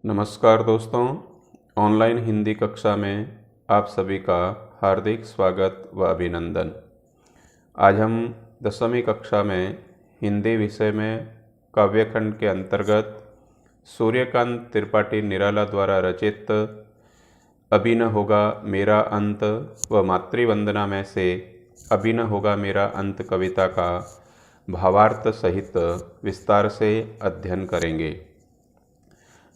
नमस्कार दोस्तों, ऑनलाइन हिंदी कक्षा में आप सभी का हार्दिक स्वागत व अभिनंदन। आज हम 10वीं कक्षा में हिंदी विषय में काव्यखंड के अंतर्गत सूर्यकांत त्रिपाठी निराला द्वारा रचित अभी न होगा मेरा अंत व मातृवंदना में से अभी न होगा मेरा अंत कविता का भावार्थ सहित विस्तार से अध्ययन करेंगे।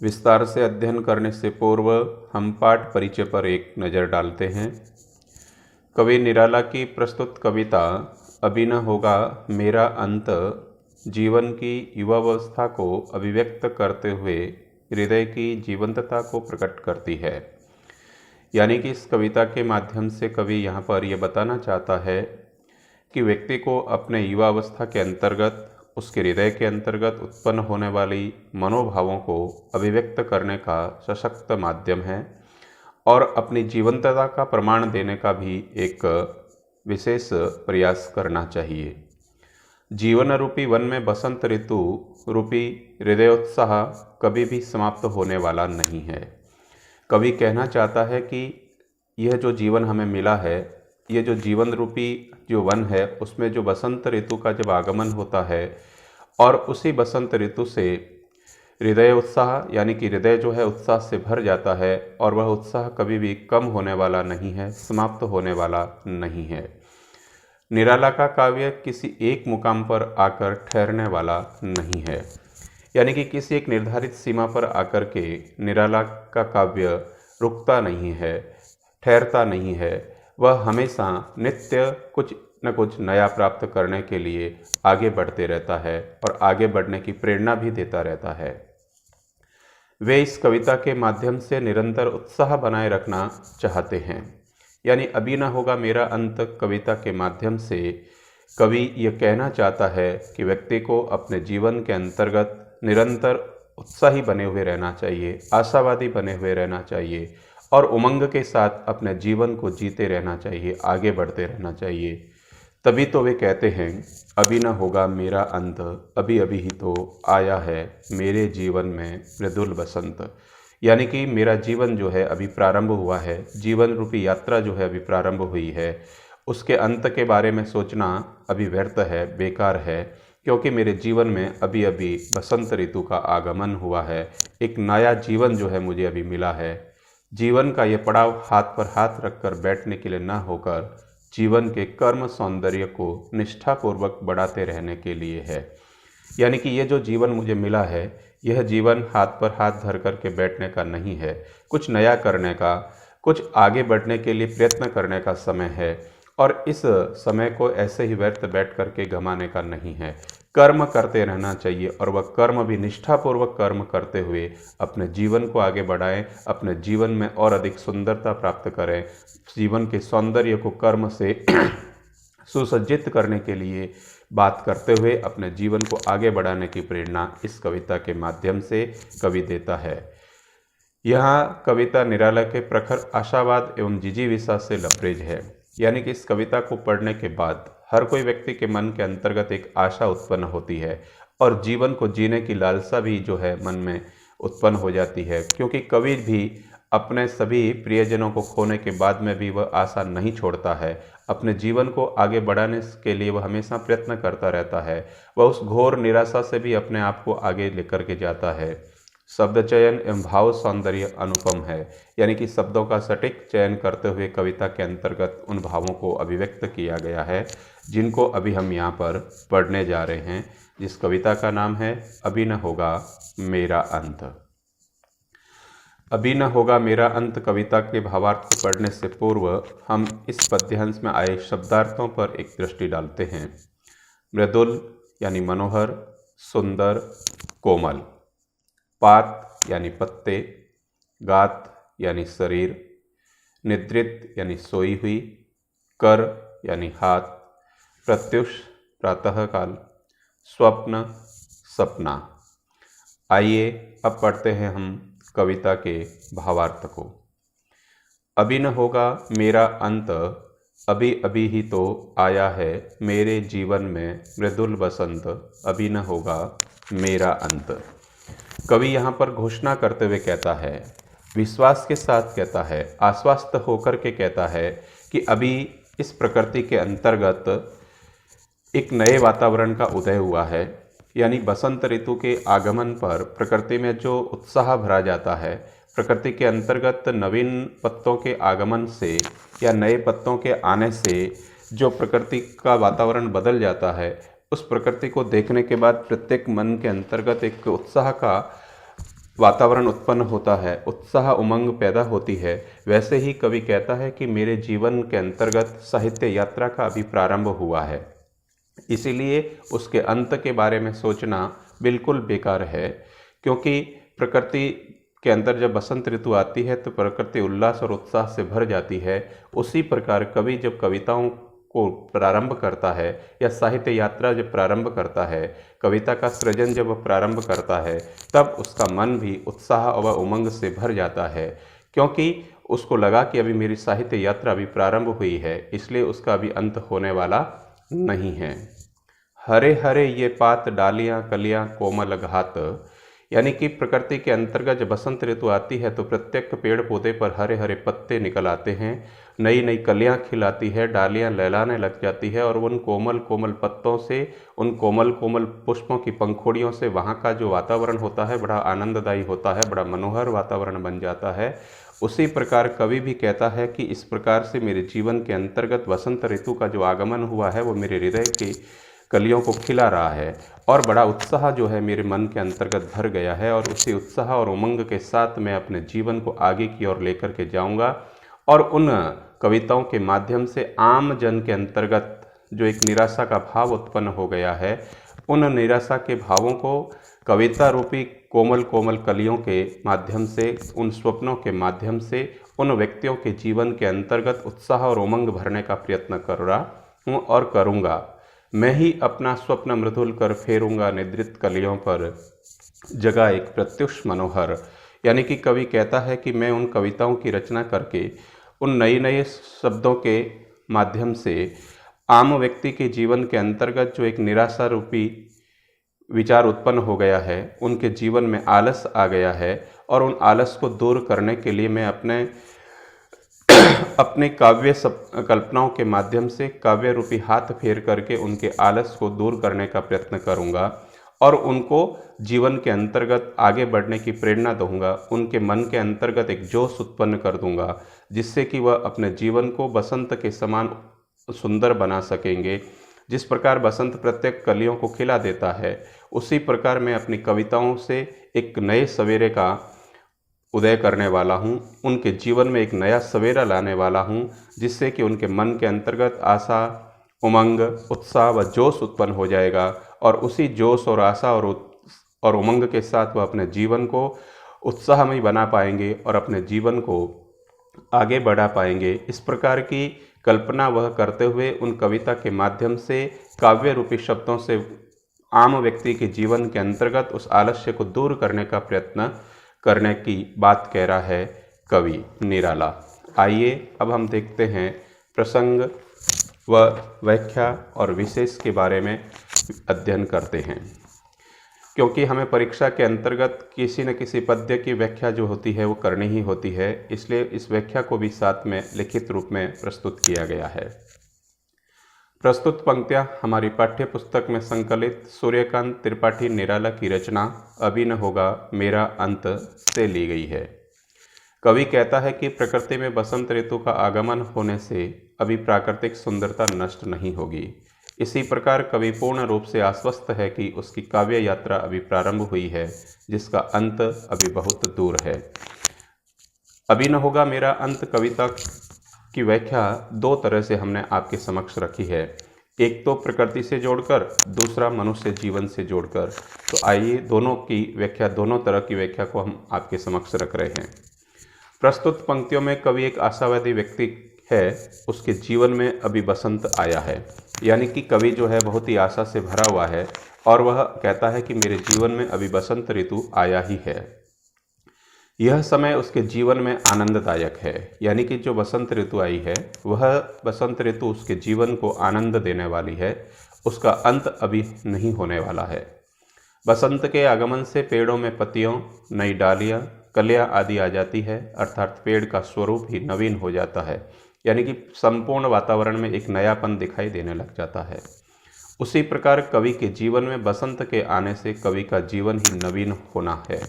विस्तार से अध्ययन करने से पूर्व हम पाठ परिचय पर एक नज़र डालते हैं। कवि निराला की प्रस्तुत कविता अभी न होगा मेरा अंत जीवन की युवावस्था को अभिव्यक्त करते हुए हृदय की जीवंतता को प्रकट करती है। यानी कि इस कविता के माध्यम से कवि यहाँ पर यह बताना चाहता है कि व्यक्ति को अपने युवावस्था के अंतर्गत उसके हृदय के अंतर्गत उत्पन्न होने वाली मनोभावों को अभिव्यक्त करने का सशक्त माध्यम है और अपनी जीवंतता का प्रमाण देने का भी एक विशेष प्रयास करना चाहिए। जीवन रूपी वन में बसंत ऋतु रूपी हृदयोत्साह कभी भी समाप्त होने वाला नहीं है। कवि कहना चाहता है कि यह जो जीवन हमें मिला है, ये जो जीवन रूपी जो वन है, उसमें जो बसंत ऋतु का जब आगमन होता है और उसी बसंत ऋतु से हृदय उत्साह यानी कि हृदय जो है उत्साह से भर जाता है और वह उत्साह कभी भी कम होने वाला नहीं है, समाप्त होने वाला नहीं है। निराला का काव्य किसी एक मुकाम पर आकर ठहरने वाला नहीं है, यानी कि किसी एक निर्धारित सीमा पर आकर के निराला का काव्य रुकता नहीं है, ठहरता नहीं है। वह हमेशा नित्य कुछ न कुछ नया प्राप्त करने के लिए आगे बढ़ते रहता है और आगे बढ़ने की प्रेरणा भी देता रहता है। वे इस कविता के माध्यम से निरंतर उत्साह बनाए रखना चाहते हैं। यानी अभी न होगा मेरा अंत कविता के माध्यम से कवि यह कहना चाहता है कि व्यक्ति को अपने जीवन के अंतर्गत निरंतर उत्साही बने हुए रहना चाहिए, आशावादी बने हुए रहना चाहिए और उमंग के साथ अपने जीवन को जीते रहना चाहिए, आगे बढ़ते रहना चाहिए। तभी तो वे कहते हैं अभी न होगा मेरा अंत, अभी अभी ही तो आया है मेरे जीवन में मृदुल बसंत। यानी कि मेरा जीवन जो है अभी प्रारंभ हुआ है, जीवन रूपी यात्रा जो है अभी प्रारंभ हुई है। उसके अंत के बारे में सोचना अभी व्यर्थ है, बेकार है, क्योंकि मेरे जीवन में अभी अभी बसंत ऋतु का आगमन हुआ है। एक नया जीवन जो है मुझे अभी मिला है। जीवन का यह पड़ाव हाथ पर हाथ रखकर बैठने के लिए न होकर जीवन के कर्म सौंदर्य को निष्ठापूर्वक बढ़ाते रहने के लिए है। यानी कि यह जो जीवन मुझे मिला है, यह जीवन हाथ पर हाथ धर कर के बैठने का नहीं है, कुछ नया करने का, कुछ आगे बढ़ने के लिए प्रयत्न करने का समय है। और इस समय को ऐसे ही व्यर्थ बैठ करके गंवाने का नहीं है। कर्म करते रहना चाहिए और वह कर्म भी निष्ठापूर्वक कर्म करते हुए अपने जीवन को आगे बढ़ाएं, अपने जीवन में और अधिक सुंदरता प्राप्त करें। जीवन के सौंदर्य को कर्म से सुसज्जित करने के लिए बात करते हुए अपने जीवन को आगे बढ़ाने की प्रेरणा इस कविता के माध्यम से कवि देता है। यहाँ कविता निराला के प्रखर आशावाद एवं जिजीविषा से लबरेज है। यानी कि इस कविता को पढ़ने के बाद हर कोई व्यक्ति के मन के अंतर्गत एक आशा उत्पन्न होती है और जीवन को जीने की लालसा भी जो है मन में उत्पन्न हो जाती है, क्योंकि कवि भी अपने सभी प्रियजनों को खोने के बाद में भी वह आशा नहीं छोड़ता है। अपने जीवन को आगे बढ़ाने के लिए वह हमेशा प्रयत्न करता रहता है। वह उस घोर निराशा से भी अपने आप को आगे लेकर के जाता है। शब्द चयन एवं भाव सौंदर्य अनुपम है। यानी कि शब्दों का सटीक चयन करते हुए कविता के अंतर्गत उन भावों को अभिव्यक्त किया गया है जिनको अभी हम यहाँ पर पढ़ने जा रहे हैं, जिस कविता का नाम है अभी न होगा मेरा अंत। अभी न होगा मेरा अंत कविता के भावार्थ को पढ़ने से पूर्व हम इस पद्यांश में आए शब्दार्थों पर एक दृष्टि डालते हैं। मृदुल यानी मनोहर, सुंदर, कोमल। पात यानी पत्ते, गात यानी शरीर, निद्रित यानी सोई हुई, कर यानी हाथ, प्रत्युष प्रातःकाल, स्वप्न सपना। आइए अब पढ़ते हैं हम कविता के भावार्थ को। अभी न होगा मेरा अंत, अभी अभी ही तो आया है मेरे जीवन में मृदुल बसंत, अभी न होगा मेरा अंत। कवि यहाँ पर घोषणा करते हुए कहता है, विश्वास के साथ कहता है, आश्वस्त होकर के कहता है कि अभी इस प्रकृति के अंतर्गत एक नए वातावरण का उदय हुआ है। यानी बसंत ऋतु के आगमन पर प्रकृति में जो उत्साह भरा जाता है, प्रकृति के अंतर्गत नवीन पत्तों के आगमन से या नए पत्तों के आने से जो प्रकृति का वातावरण बदल जाता है, उस प्रकृति को देखने के बाद प्रत्येक मन के अंतर्गत एक उत्साह का वातावरण उत्पन्न होता है, उत्साह उमंग पैदा होती है। वैसे ही कवि कहता है कि मेरे जीवन के अंतर्गत साहित्य यात्रा का अभी प्रारंभ हुआ है, इसीलिए उसके अंत के बारे में सोचना बिल्कुल बेकार है। क्योंकि प्रकृति के अंदर जब बसंत ऋतु आती है तो प्रकृति उल्लास और उत्साह से भर जाती है। उसी प्रकार कवि जब कविताओं को प्रारंभ करता है या साहित्य यात्रा जब प्रारंभ करता है, कविता का सृजन जब प्रारंभ करता है, तब उसका मन भी उत्साह व उमंग से भर जाता है। क्योंकि उसको लगा कि अभी मेरी साहित्य यात्रा अभी प्रारंभ हुई है, इसलिए उसका अभी अंत होने वाला नहीं है। हरे हरे ये पात डालियाँ कलियाँ कोमल घात, यानी कि प्रकृति के अंतर्गत जब बसंत ऋतु आती है तो प्रत्येक पेड़ पौधे पर हरे हरे पत्ते निकल आते हैं, नई नई कलियाँ खिलाती है, डालियाँ लहलाने लग जाती है और उन कोमल कोमल पत्तों से, उन कोमल कोमल पुष्पों की पंखुड़ियों से वहाँ का जो वातावरण होता है बड़ा आनंददायी होता है, बड़ा मनोहर वातावरण बन जाता है। उसी प्रकार कवि भी कहता है कि इस प्रकार से मेरे जीवन के अंतर्गत बसंत ऋतु का जो आगमन हुआ है वो मेरे हृदय की कलियों को खिला रहा है और बड़ा उत्साह जो है मेरे मन के अंतर्गत भर गया है, और उसी उत्साह और उमंग के साथ मैं अपने जीवन को आगे की ओर लेकर के जाऊंगा। और उन कविताओं के माध्यम से आम जन के अंतर्गत जो एक निराशा का भाव उत्पन्न हो गया है, उन निराशा के भावों को कविता रूपी कोमल कोमल कलियों के माध्यम से, उन स्वप्नों के माध्यम से उन व्यक्तियों के जीवन के अंतर्गत उत्साह और उमंग भरने का प्रयत्न कर रहा हूँ और करूँगा। मैं ही अपना स्वप्न मृदुल कर फेरूंगा निद्रित कलियों पर, जगह एक प्रत्युष मनोहर। यानी कि कवि कहता है कि मैं उन कविताओं की रचना करके उन नए नए शब्दों के माध्यम से आम व्यक्ति के जीवन के अंतर्गत जो एक निराशा रूपी विचार उत्पन्न हो गया है, उनके जीवन में आलस आ गया है, और उन आलस को दूर करने के लिए मैं अपने काव्य कल्पनाओं के माध्यम से काव्य रूपी हाथ फेर करके उनके आलस को दूर करने का प्रयत्न करूंगा और उनको जीवन के अंतर्गत आगे बढ़ने की प्रेरणा दूंगा। उनके मन के अंतर्गत एक जोश उत्पन्न कर दूंगा, जिससे कि वह अपने जीवन को बसंत के समान सुंदर बना सकेंगे। जिस प्रकार बसंत प्रत्येक कलियों को खिला देता है, उसी प्रकार मैं अपनी कविताओं से एक नए सवेरे का उदय करने वाला हूँ, उनके जीवन में एक नया सवेरा लाने वाला हूँ, जिससे कि उनके मन के अंतर्गत आशा, उमंग, उत्साह व जोश उत्पन्न हो जाएगा, और उसी जोश और आशा और उमंग के साथ वह अपने जीवन को उत्साहमय बना पाएंगे और अपने जीवन को आगे बढ़ा पाएंगे। इस प्रकार की कल्पना वह करते हुए उन कविता के माध्यम से काव्य रूपी शब्दों से आम व्यक्ति के जीवन के अंतर्गत उस आलस्य को दूर करने का प्रयत्न करने की बात कह रहा है कवि निराला। आइए अब हम देखते हैं प्रसंग व व्याख्या और विशेष के बारे में अध्ययन करते हैं, क्योंकि हमें परीक्षा के अंतर्गत किसी न किसी पद्य की व्याख्या जो होती है वो करनी ही होती है, इसलिए इस व्याख्या को भी साथ में लिखित रूप में प्रस्तुत किया गया है। प्रस्तुत पंक्तियाँ हमारी पाठ्य पुस्तक में संकलित सूर्यकांत त्रिपाठी निराला की रचना अभी न होगा मेरा अंत से ली गई है। कवि कहता है कि प्रकृति में बसंत ऋतु का आगमन होने से अभी प्राकृतिक सुंदरता नष्ट नहीं होगी। इसी प्रकार कवि पूर्ण रूप से आश्वस्त है कि उसकी काव्य यात्रा अभी प्रारंभ हुई है, जिसका अंत अभी बहुत दूर है। अभी न होगा मेरा अंत कविता की व्याख्या दो तरह से हमने आपके समक्ष रखी है, एक तो प्रकृति से जोड़कर, दूसरा मनुष्य जीवन से जोड़कर। तो आइए दोनों की व्याख्या, दोनों तरह की व्याख्या को हम आपके समक्ष रख रहे हैं। प्रस्तुत पंक्तियों में कवि एक आशावादी व्यक्ति है, उसके जीवन में अभी बसंत आया है, यानी कि कवि जो है बहुत ही आशा से भरा हुआ है और वह कहता है कि मेरे जीवन में अभी बसंत ऋतु आया ही है। यह समय उसके जीवन में आनंददायक है, यानी कि जो बसंत ऋतु आई है वह बसंत ऋतु उसके जीवन को आनंद देने वाली है, उसका अंत अभी नहीं होने वाला है। बसंत के आगमन से पेड़ों में पत्तियों, नई डालियाँ, कलियाँ आदि आ जाती है, अर्थात पेड़ का स्वरूप ही नवीन हो जाता है, यानी कि संपूर्ण वातावरण में एक नयापन दिखाई देने लग जाता है। उसी प्रकार कवि के जीवन में बसंत के आने से कवि का जीवन ही नवीन होना है।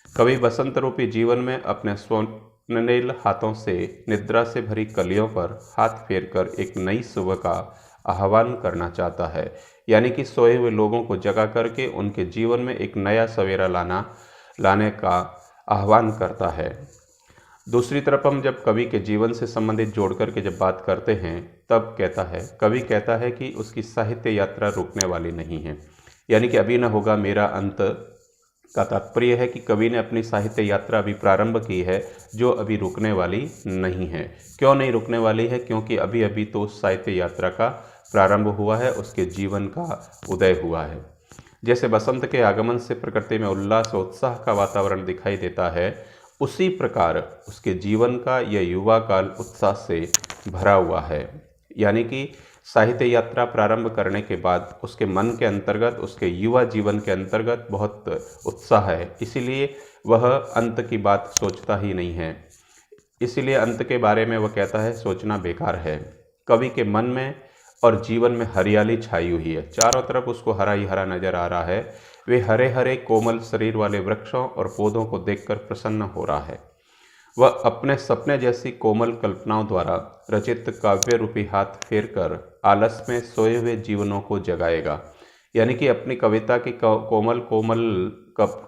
कवि बसंत रूपी जीवन में अपने स्वनिल हाथों से निद्रा से भरी कलियों पर हाथ फेरकर एक नई सुबह का आह्वान करना चाहता है, यानी कि सोए हुए लोगों को जगा करके उनके जीवन में एक नया सवेरा लाने का आह्वान करता है। दूसरी तरफ हम जब कवि के जीवन से संबंधित जोड़ करके जब बात करते हैं, तब कवि कहता है कि उसकी साहित्य यात्रा रुकने वाली नहीं है, यानी कि अभी न होगा मेरा अंत का तात्पर्य है कि कवि ने अपनी साहित्य यात्रा अभी प्रारंभ की है, जो अभी रुकने वाली नहीं है। क्यों नहीं रुकने वाली है? क्योंकि अभी अभी तो उस साहित्य यात्रा का प्रारंभ हुआ है, उसके जीवन का उदय हुआ है। जैसे बसंत के आगमन से प्रकृति में उल्लास और उत्साह का वातावरण दिखाई देता है, उसी प्रकार उसके जीवन का यह युवा काल उत्साह से भरा हुआ है। यानी कि साहित्य यात्रा प्रारंभ करने के बाद उसके मन के अंतर्गत, उसके युवा जीवन के अंतर्गत बहुत उत्साह है, इसीलिए वह अंत की बात सोचता ही नहीं है। इसीलिए अंत के बारे में वह कहता है सोचना बेकार है। कवि के मन में और जीवन में हरियाली छाई हुई है, चारों तरफ उसको हरा ही हरा नजर आ रहा है। वे हरे हरे कोमल शरीर वाले वृक्षों और पौधों को देखकर प्रसन्न हो रहा है। वह अपने सपने जैसी कोमल कल्पनाओं द्वारा रचित काव्य रूपी हाथ फेरकर आलस में सोए हुए जीवनों को जगाएगा, यानी कि अपनी कविता की कोमल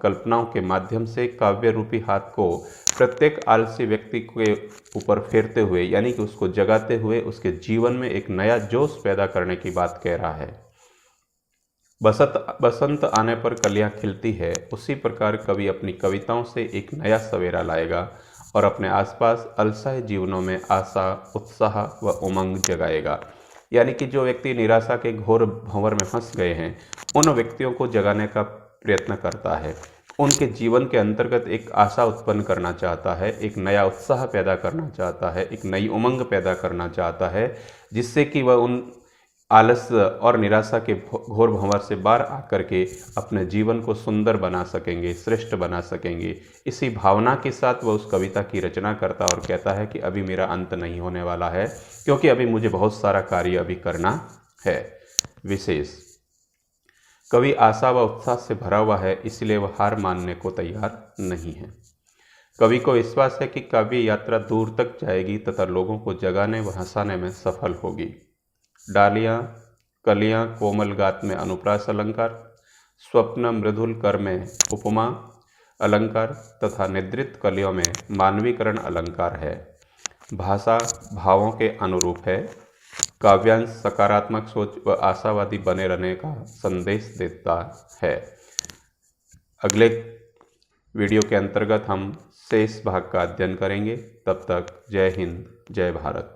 कल्पनाओं के माध्यम से काव्य रूपी हाथ को प्रत्येक आलसी व्यक्ति के ऊपर फेरते हुए, यानी कि उसको जगाते हुए उसके जीवन में एक नया जोश पैदा करने की बात कह रहा है। बसंत आने पर कलियां खिलती है, उसी प्रकार कवि अपनी कविताओं से एक नया सवेरा लाएगा और अपने आसपास अलसाए जीवनों में आशा, उत्साह व उमंग जगाएगा। यानी कि जो व्यक्ति निराशा के घोर भंवर में फंस गए हैं, उन व्यक्तियों को जगाने का प्रयत्न करता है, उनके जीवन के अंतर्गत एक आशा उत्पन्न करना चाहता है, एक नया उत्साह पैदा करना चाहता है, एक नई उमंग पैदा करना चाहता है, जिससे कि वह उन आलस और निराशा के घोर भंवर से बाहर आकर के अपने जीवन को सुंदर बना सकेंगे, श्रेष्ठ बना सकेंगे। इसी भावना के साथ वह उस कविता की रचना करता और कहता है कि अभी मेरा अंत नहीं होने वाला है, क्योंकि अभी मुझे बहुत सारा कार्य अभी करना है विशेष। कवि आशा व उत्साह से भरा हुआ है, इसलिए वह हार मानने को तैयार नहीं है। कवि को विश्वास है कि काव्य यात्रा दूर तक जाएगी तथा लोगों को जगाने व हंसाने में सफल होगी। डालियाँ, कलियाँ कोमल गात में अनुप्रास अलंकार, स्वप्न मृदुल कर में उपमा अलंकार तथा निद्रित कलियों में मानवीकरण अलंकार है। भाषा भावों के अनुरूप है। काव्यांश सकारात्मक सोच व आशावादी बने रहने का संदेश देता है। अगले वीडियो के अंतर्गत हम शेष भाग का अध्ययन करेंगे। तब तक जय हिंद, जय भारत।